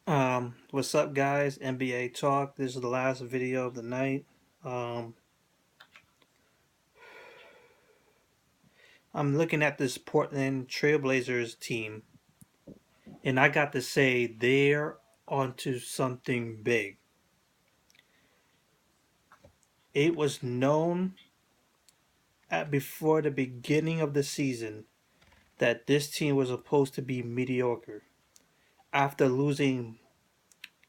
What's up, guys? NBA Talk. This is the last video of the night. Um, I'm looking at this Portland Trailblazers team, and I got to say they're onto something big. It was known before the beginning of the season that this team was supposed to be mediocre after losing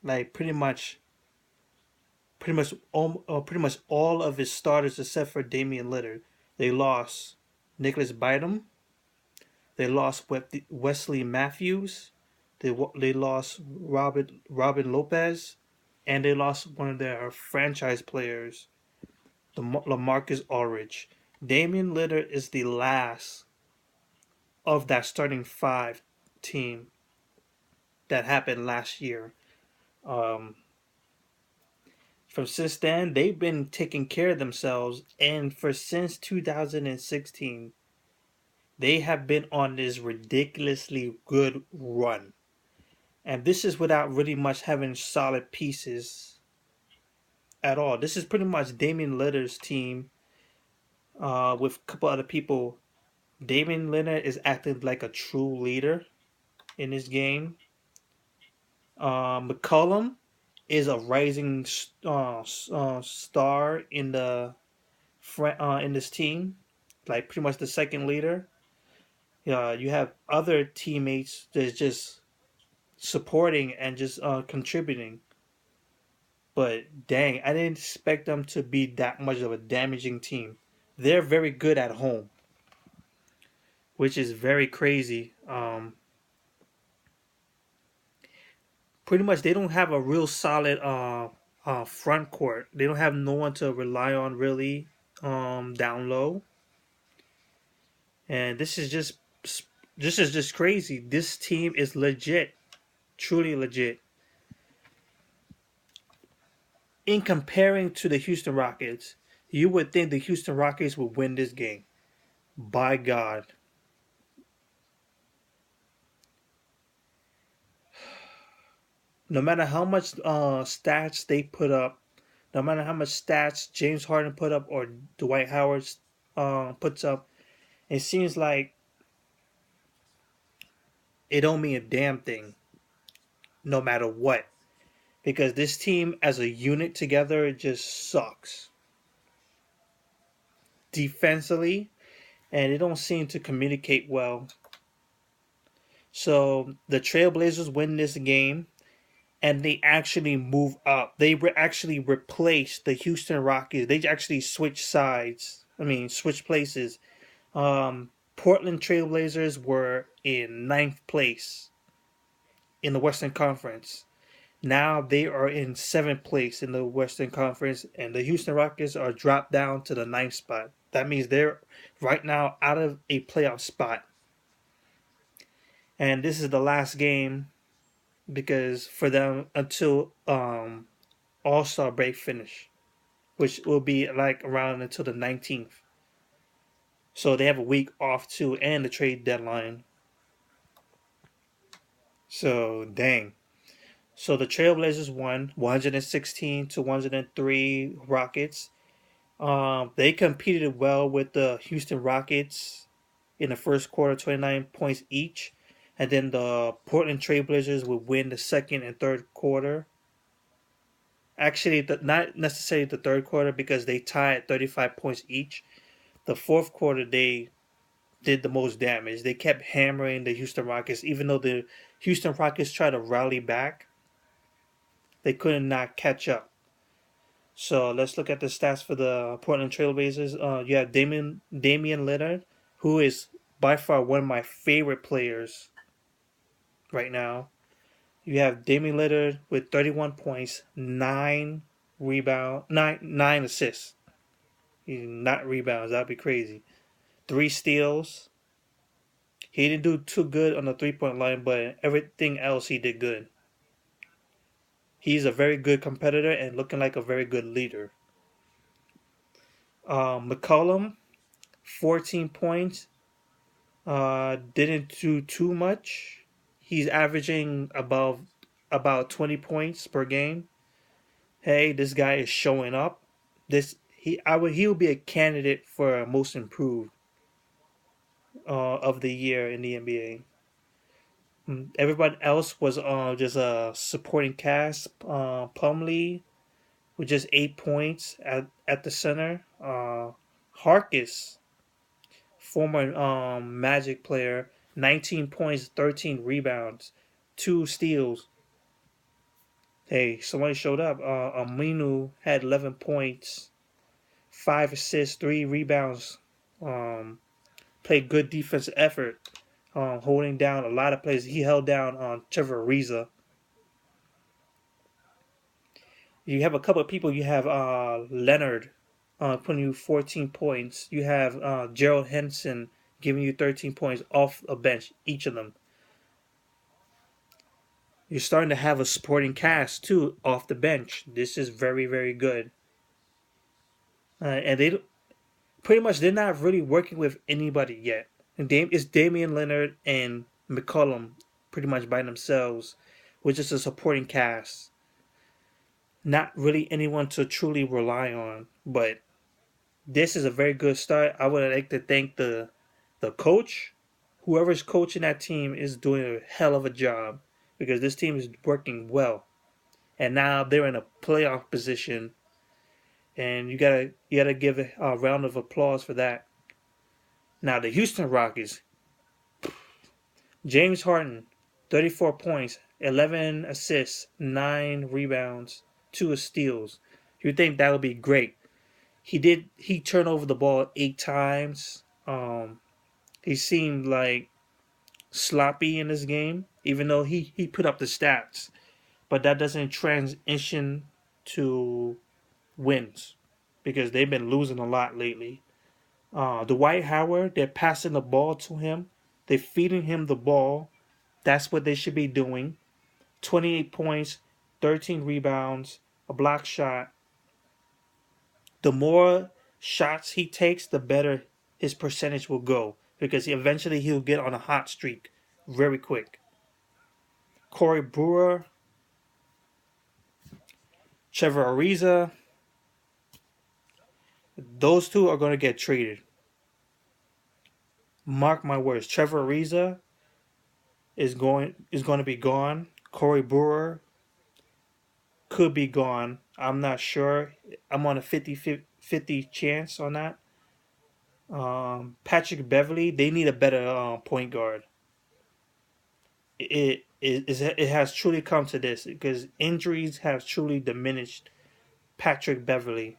like pretty much all of his starters except for Damian Lillard. They lost Nicholas Bynum. They lost Wesley Matthews. They lost Robin Lopez, and they lost one of their franchise players, the LaMarcus Aldridge. Damian Lillard is the last of that starting five team that happened last year. Um, from since then, they've been taking care of themselves, and for since 2016, they have been on this ridiculously good run. And this is without really much having solid pieces at all. This is pretty much Damian Lillard's team with a couple other people. Damian Lillard is acting like a true leader in this game. McCollum is a rising star in in this team, like pretty much the second leader. You have other teammates that's just supporting and just contributing. But dang, I didn't expect them to be that much of a damaging team. They're very good at home, which is very crazy. Pretty much, they don't have a real solid front court. They don't have no one to rely on really down low, and this is just crazy. This team is legit, truly legit. In comparing to the Houston Rockets, you would think the Houston Rockets would win this game. By God, no matter how much stats they put up, no matter how much stats James Harden put up or Dwight Howard puts up, it seems like it don't mean a damn thing, no matter what. Because this team as a unit together just sucks defensively, and they don't seem to communicate well. So the Trailblazers win this game, and they actually move up. They actually replaced the Houston Rockets. They actually switched sides. I mean, switch places. Portland Trailblazers were in ninth place in the Western Conference. Now they are in seventh place in the Western Conference, and the Houston Rockets are dropped down to the ninth spot. That means they're right now out of a playoff spot. And this is the last game because for them until All-Star break finish, which will be like around until the 19th. So they have a week off too, and the trade deadline. So dang. So the Trailblazers won 116 to 103 Rockets. They competed well with the Houston Rockets in the first quarter, 29 points each. And then the Portland Trailblazers would win the second and third quarter. Actually, not necessarily the third quarter because they tied 35 points each. The fourth quarter, they did the most damage. They kept hammering the Houston Rockets, even though the Houston Rockets tried to rally back. They couldn't not catch up. So let's look at the stats for the Portland Trailblazers. You have Damian Lillard, who is by far one of my favorite players right now. You have Damian Lillard with 31 points, 9 assists. He's not rebounds. That'd be crazy. 3 steals. He didn't do too good on the 3-point line, but everything else he did good. He's a very good competitor and looking like a very good leader. McCollum, 14 points. Didn't do too much. He's averaging above about 20 points per game, hey, this guy is showing up. He will be a candidate for most improved of the year in the NBA. Everybody else was just a supporting cast. Plumlee with just 8 points at the center. Harkis, former Magic player, 19 points, 13 rebounds, 2 steals. Hey, somebody showed up. Aminu had 11 points, 5 assists, 3 rebounds. Um, Played good defensive effort, holding down a lot of plays. He held down on Trevor Ariza. You have a couple of people. You have Leonard putting you 14 points. You have Gerald Henson giving you 13 points off a bench, each of them. You're starting to have a supporting cast too off the bench. This is very, very good. And they pretty much they're not really working with anybody yet. And it's Damian Leonard and McCollum pretty much by themselves, which is a supporting cast. Not really anyone to truly rely on, but this is a very good start. I would like to thank the coach. Whoever's coaching that team is doing a hell of a job because this team is working well, and now they're in a playoff position, and you gotta give a round of applause for that. Now the Houston Rockets, James Harden, 34 points, 11 assists, 9 rebounds, 2 steals. You think that would be great? He turned over the ball 8 times. He seemed like sloppy in this game, even though he put up the stats. But that doesn't transition to wins because they've been losing a lot lately. Dwight Howard, they're passing the ball to him. They're feeding him the ball. That's what they should be doing. 28 points, 13 rebounds, a block shot. The more shots he takes, the better his percentage will go because eventually he'll get on a hot streak very quick. Corey Brewer, Trevor Ariza, those two are going to get traded. Mark my words. Trevor Ariza is going to be gone. Corey Brewer could be gone. I'm not sure. I'm on a 50-50 chance on that. Patrick Beverly, they need a better point guard. It has truly come to this because injuries have truly diminished Patrick Beverly.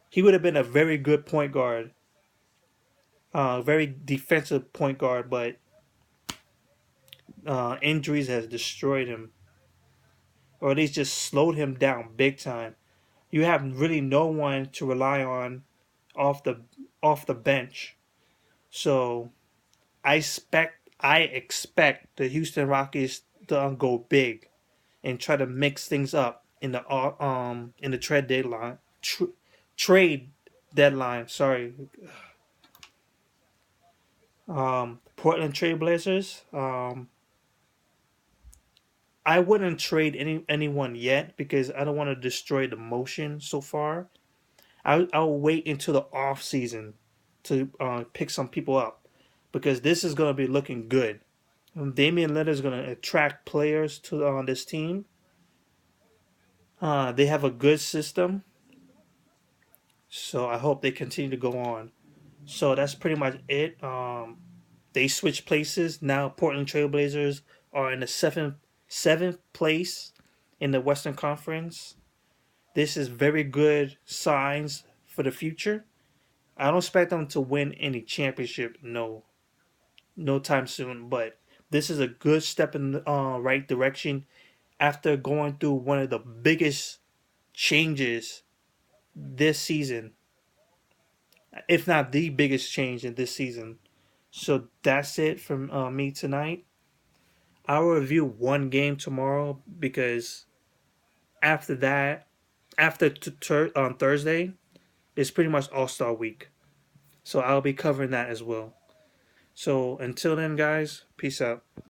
He would have been a very good point guard, very defensive point guard, but injuries has destroyed him, or at least just slowed him down big time. You have really no one to rely on off the off the bench. So I expect the Houston Rockets to go big and try to mix things up in the trade deadline. Sorry, Portland Trailblazers. I wouldn't trade anyone yet because I don't want to destroy the motion so far. I'll wait until the off season to pick some people up because this is going to be looking good. Damian Lillard is going to attract players to this team. They have a good system, so I hope they continue to go on. So that's pretty much it. They switch places now. Portland Trailblazers are in the seventh place in the Western Conference. This is very good signs for the future. I don't expect them to win any championship, no time soon. But this is a good step in the right direction after going through one of the biggest changes this season, if not the biggest change in this season. So that's it from me tonight. I'll review one game tomorrow because after that, on Thursday, it's pretty much All Star Week. So I'll be covering that as well. So until then, guys, peace out.